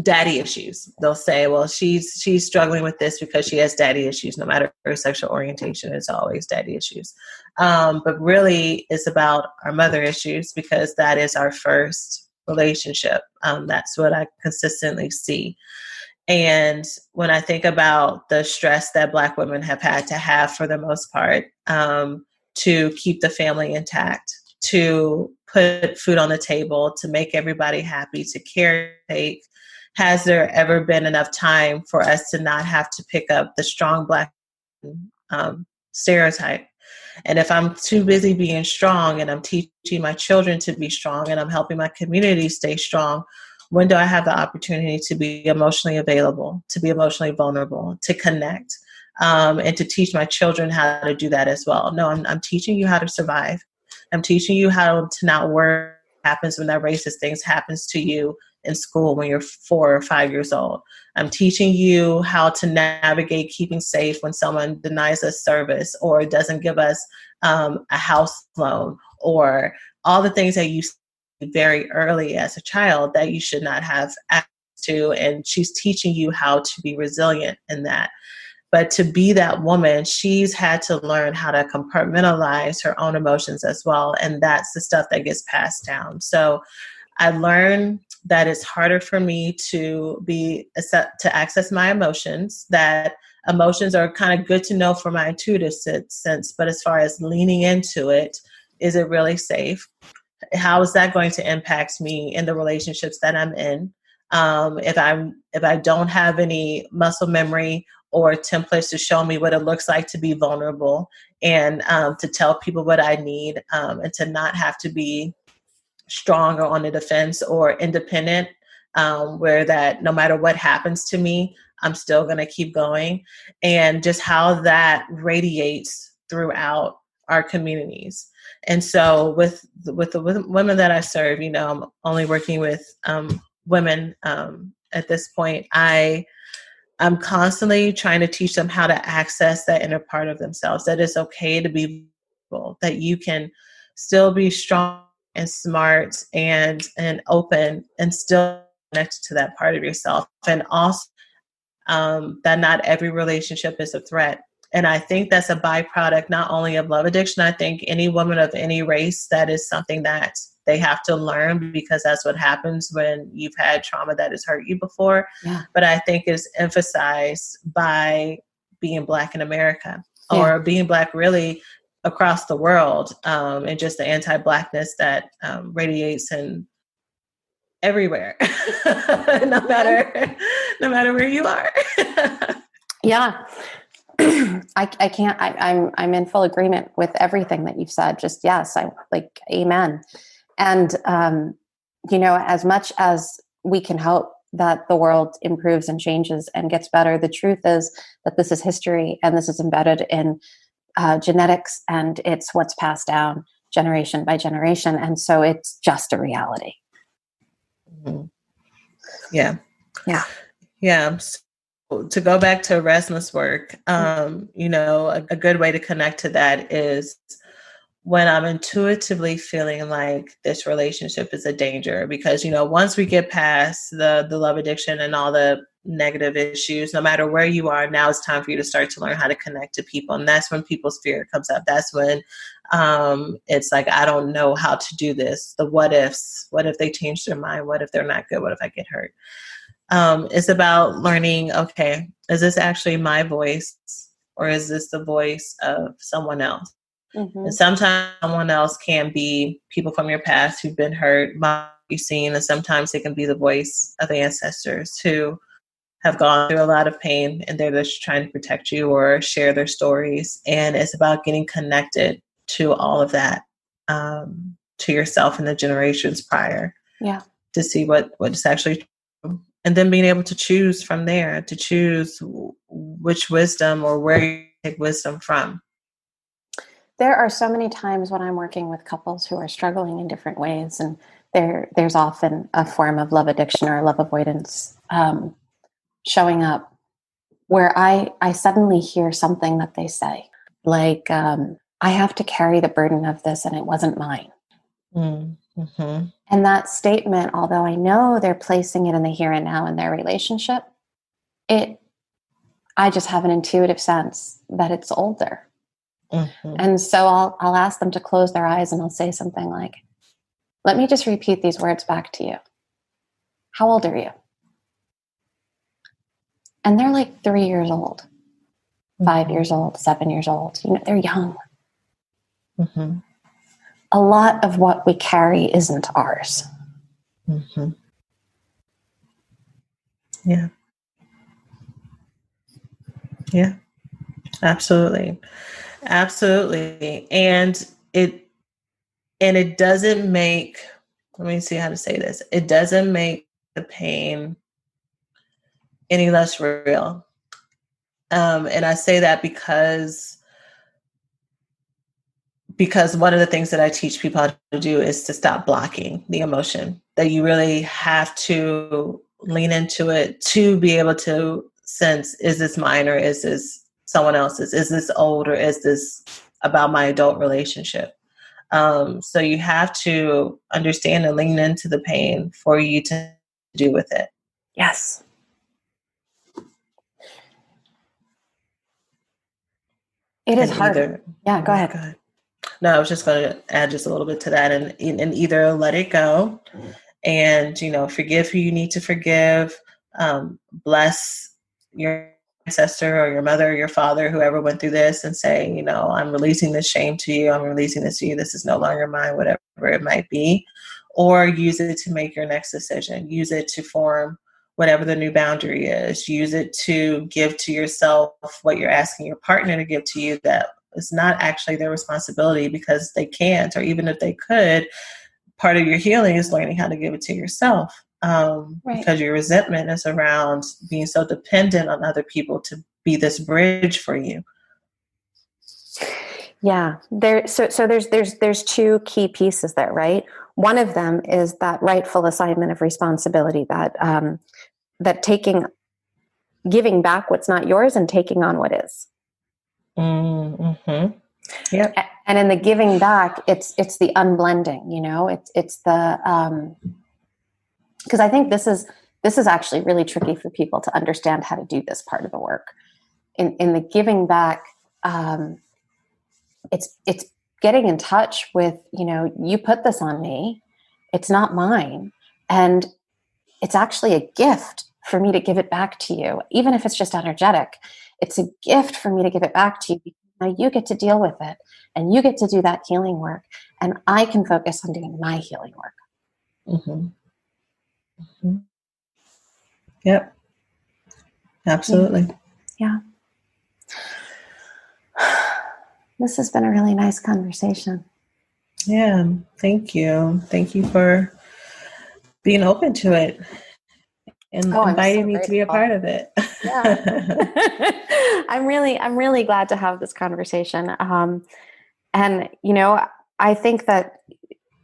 daddy issues. They'll say, well, she's struggling with this because she has daddy issues. No matter her sexual orientation, it's always daddy issues. But really, it's about our mother issues, because that is our first relationship. That's what I consistently see. And when I think about the stress that Black women have had to have, for the most part, to keep the family intact, to put food on the table, to make everybody happy, to caretake, has there ever been enough time for us to not have to pick up the strong Black stereotype? And if I'm too busy being strong, and I'm teaching my children to be strong, and I'm helping my community stay strong, when do I have the opportunity to be emotionally available, to be emotionally vulnerable, to connect, and to teach my children how to do that as well? No, I'm teaching you how to survive. I'm teaching you how to not worry what happens when that racist things happens to you in school when you're 4 or 5 years old. I'm teaching you how to navigate keeping safe when someone denies us service or doesn't give us a house loan, or all the things that you see very early as a child that you should not have access to. And she's teaching you how to be resilient in that. But to be that woman, she's had to learn how to compartmentalize her own emotions as well. And that's the stuff that gets passed down. So I learned that it's harder for me to access my emotions, that emotions are kind of good to know for my intuitive sense. But as far as leaning into it, is it really safe? How is that going to impact me in the relationships that I'm in? If I don't have any muscle memory or templates to show me what it looks like to be vulnerable, and to tell people what I need, and to not have to be strong or on the defense or independent, where that no matter what happens to me, I'm still going to keep going, and just how that radiates throughout our communities. And so with the women that I serve, I'm only working with women at this point. I'm constantly trying to teach them how to access that inner part of themselves, that it's okay to be vulnerable, that you can still be strong and smart and open and still connected to that part of yourself. And also that not every relationship is a threat. And I think that's a byproduct not only of love addiction. I think any woman of any race, that is something that they have to learn, because that's what happens when you've had trauma that has hurt you before. Yeah. But I think it's emphasized by being Black in America, or being Black really across the world, and just the anti-Blackness that radiates in everywhere, no matter where you are. Yeah. I can't, I'm in full agreement with everything that you've said. Just, yes, I like, amen. And, as much as we can hope that the world improves and changes and gets better, the truth is that this is history and this is embedded in genetics, and it's what's passed down generation by generation. And so it's just a reality. Mm-hmm. Yeah. Yeah. Yeah. So to go back to restless work, a good way to connect to that is when I'm intuitively feeling like this relationship is a danger, because, once we get past the love addiction and all the negative issues, no matter where you are, now it's time for you to start to learn how to connect to people. And that's when people's fear comes up. That's when it's like, I don't know how to do this. The what ifs, what if they change their mind? What if they're not good? What if I get hurt? It's about learning, okay, is this actually my voice, or is this the voice of someone else? Mm-hmm. And sometimes someone else can be people from your past who've been hurt by what you've seen, and sometimes it can be the voice of ancestors who have gone through a lot of pain and they're just trying to protect you or share their stories. And it's about getting connected to all of that, to yourself and the generations prior. Yeah. To see what is actually true. And then being able to choose from there, to choose which wisdom or where you take wisdom from. There are so many times when I'm working with couples who are struggling in different ways, and there's often a form of love addiction or love avoidance showing up, where I suddenly hear something that they say, like, I have to carry the burden of this and it wasn't mine. Mm-hmm. And that statement, although I know they're placing it in the here and now in their relationship, I just have an intuitive sense that it's older. Mm-hmm. And so I'll ask them to close their eyes, and I'll say something like, let me just repeat these words back to you. How old are you? And they're like 3 years old, 5 years old, 7 years old. They're young. Mm-hmm. A lot of what we carry isn't ours. Mm-hmm. Yeah. Yeah. Absolutely. Absolutely. And it doesn't make, let me see how to say this. It doesn't make the pain any less real. And I say that because one of the things that I teach people how to do is to stop blocking the emotion, that you really have to lean into it to be able to sense, is this mine or is this someone else's? Is this old or is this about my adult relationship? So you have to understand and lean into the pain for you to do with it. Yes. It is hard. Yeah, go ahead. Go ahead. No, I was just going to add just a little bit to that, and either let it go and, forgive who you need to forgive, bless your ancestor or your mother or your father, whoever went through this, and say, I'm releasing this shame to you. I'm releasing this to you. This is no longer mine, whatever it might be. Or use it to make your next decision. Use it to form whatever the new boundary is. Use it to give to yourself what you're asking your partner to give to you that is not actually their responsibility, because they can't, or even if they could, part of your healing is learning how to give it to yourself. Right. Because your resentment is around being so dependent on other people to be this bridge for you. Yeah, so there's two key pieces there, right? One of them is that rightful assignment of responsibility, that giving back what's not yours and taking on what is. Mm-hmm. Yep. And in the giving back, it's the unblending, it's the because I think this is actually really tricky for people to understand how to do this part of the work. In the giving back, it's getting in touch with, you put this on me, it's not mine, and it's actually a gift for me to give it back to you, even if it's just energetic. It's a gift for me to give it back to you, because now you get to deal with it, and you get to do that healing work, and I can focus on doing my healing work. Mm-hmm. Mm-hmm. Yep. Absolutely. Yeah. This has been a really nice conversation. Yeah. Thank you. Thank you for being open to it and Oh, I'm so inviting me to be a grateful. part of it. Yeah. I'm really glad to have this conversation. And, I think that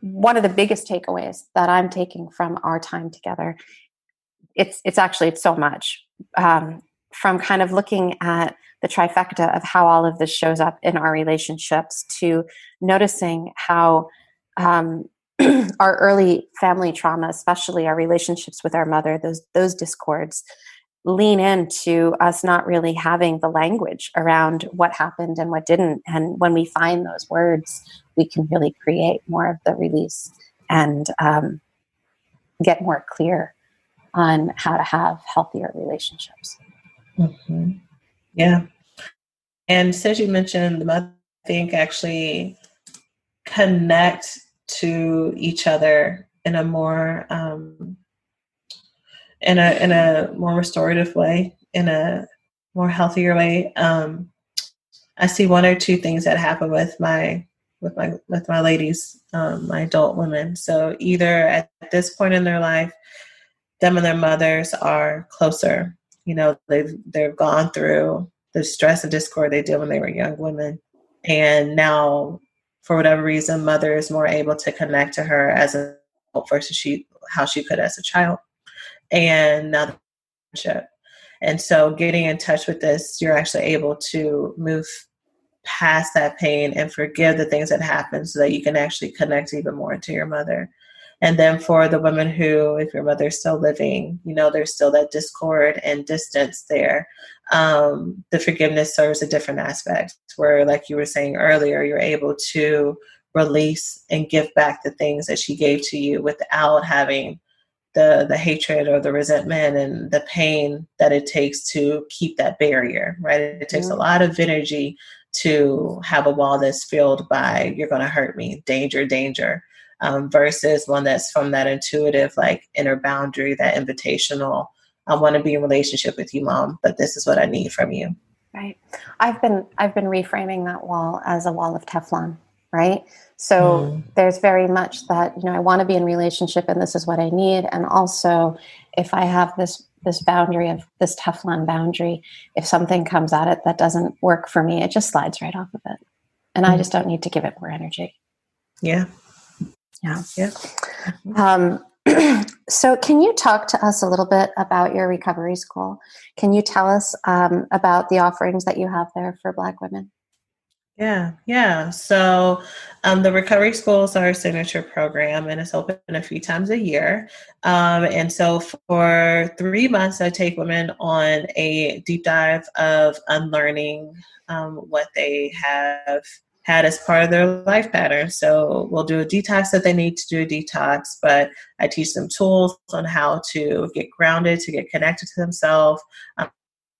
one of the biggest takeaways that I'm taking from our time together, it's so much, from kind of looking at the trifecta of how all of this shows up in our relationships, to noticing how, um, our early family trauma, especially our relationships with our mother, those discords lean into us not really having the language around what happened and what didn't. And when we find those words, we can really create more of the release and, get more clear on how to have healthier relationships. hmm Yeah. And since you mentioned the mother, I think actually connect to each other in a more in a more restorative way, in a more healthier way. I see one or two things that happen with my ladies, my adult women. So either at this point in their life, them and their mothers are closer. They've gone through the stress and discord they did when they were young women, and now, for whatever reason, mother is more able to connect to her as an adult versus how she could as a child, and now the relationship. And so, getting in touch with this, you're actually able to move past that pain and forgive the things that happened so that you can actually connect even more to your mother. And then for the women who, if your mother's still living, there's still that discord and distance there. The forgiveness serves a different aspect where, like you were saying earlier, you're able to release and give back the things that she gave to you without having the hatred or the resentment and the pain that it takes to keep that barrier, right? It takes a lot of energy to have a wall that's filled by, you're going to hurt me, danger, danger, versus one that's from that intuitive, like inner boundary, that invitational, I want to be in relationship with you, Mom, but this is what I need from you. Right. I've been reframing that wall as a wall of Teflon, right? So there's very much that, I want to be in relationship and this is what I need. And also, if I have this boundary of this Teflon boundary, if something comes at it that doesn't work for me, it just slides right off of it. And I just don't need to give it more energy. Yeah. Yeah. Yeah. So can you talk to us a little bit about your recovery school? Can you tell us about the offerings that you have there for Black women? Yeah. So the Recovery Schools are our signature program, and it's open a few times a year. And so for 3 months, I take women on a deep dive of unlearning what they have had as part of their life pattern. So we'll do a detox if they need to do a detox, but I teach them tools on how to get grounded, to get connected to themselves,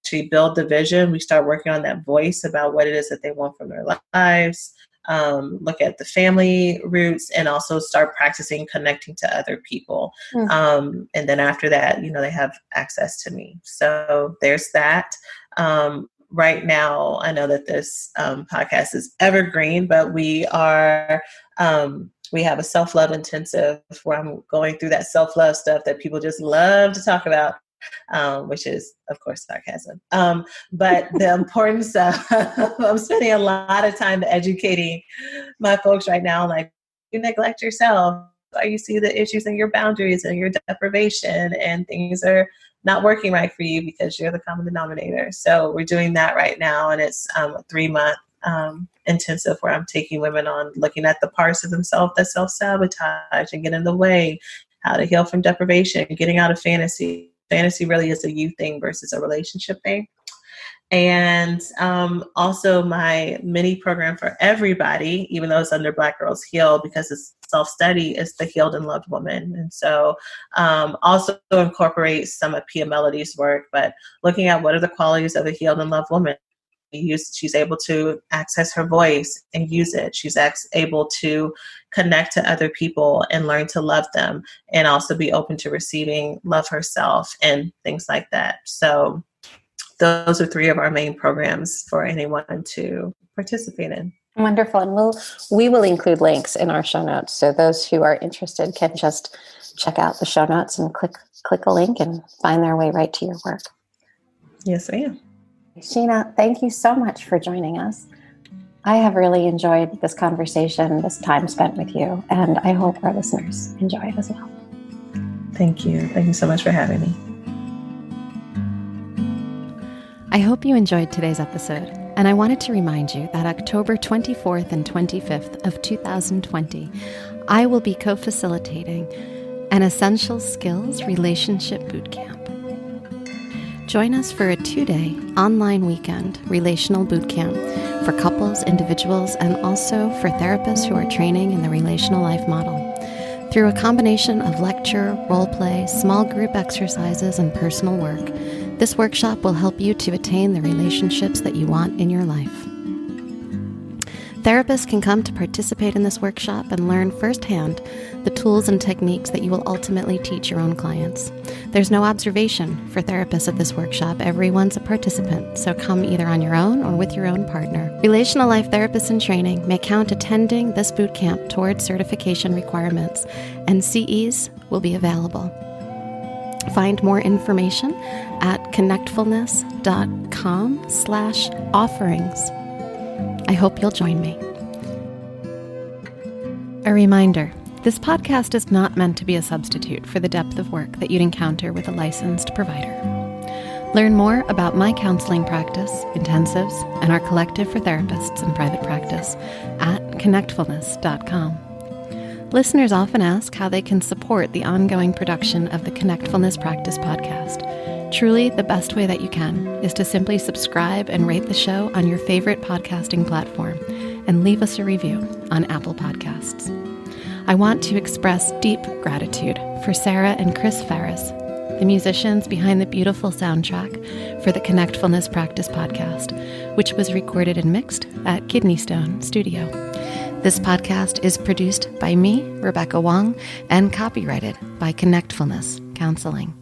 to build the vision. We start working on that voice about what it is that they want from their lives, look at the family roots, and also start practicing connecting to other people. And then after that, they have access to me. So there's that. Right now, I know that this podcast is evergreen, but we have a self-love intensive where I'm going through that self-love stuff that people just love to talk about. Which is, of course, sarcasm. But the importance of, I'm spending a lot of time educating my folks right now, like, you neglect yourself, or you see the issues in your boundaries and your deprivation, and things are not working right for you because you're the common denominator. So we're doing that right now, and it's a 3-month intensive where I'm taking women on looking at the parts of themselves that self-sabotage and get in the way, how to heal from deprivation, getting out of fantasy. Fantasy really is a you thing versus a relationship thing. And also my mini program for everybody, even though it's under Black Girls Heal, because it's self-study, is the Healed and Loved Woman. And so also incorporates some of Pia Melody's work, but looking at what are the qualities of a healed and loved woman. She's able to access her voice and use it. She's able to connect to other people and learn to love them, and also be open to receiving love herself and things like that. So those are 3 of our main programs for anyone to participate in. Wonderful. And we will include links in our show notes. So those who are interested can just check out the show notes and click a link and find their way right to your work. Yes, ma'am. Shena, thank you so much for joining us. I have really enjoyed this conversation, this time spent with you, and I hope our listeners enjoy it as well. Thank you. Thank you so much for having me. I hope you enjoyed today's episode, and I wanted to remind you that October 24th and 25th of 2020, I will be co-facilitating an Essential Skills Relationship Bootcamp. Join us for a 2-day online weekend relational bootcamp for couples, individuals, and also for therapists who are training in the relational life model. Through a combination of lecture, role play, small group exercises, and personal work, this workshop will help you to attain the relationships that you want in your life. Therapists can come to participate in this workshop and learn firsthand the tools and techniques that you will ultimately teach your own clients. There's no observation for therapists at this workshop. Everyone's a participant, so come either on your own or with your own partner. Relational life therapists in training may count attending this bootcamp towards certification requirements, and CEs will be available. Find more information at connectfulness.com/offerings. I hope you'll join me. A reminder, this podcast is not meant to be a substitute for the depth of work that you'd encounter with a licensed provider. Learn more about my counseling practice, intensives, and our collective for therapists in private practice at connectfulness.com. Listeners often ask how they can support the ongoing production of the Connectfulness Practice podcast. Truly, the best way that you can is to simply subscribe and rate the show on your favorite podcasting platform and leave us a review on Apple Podcasts. I want to express deep gratitude for Sarah and Chris Ferris, the musicians behind the beautiful soundtrack for the Connectfulness Practice podcast, which was recorded and mixed at Kidney Stone Studio. This podcast is produced by me, Rebecca Wong, and copyrighted by Connectfulness Counseling.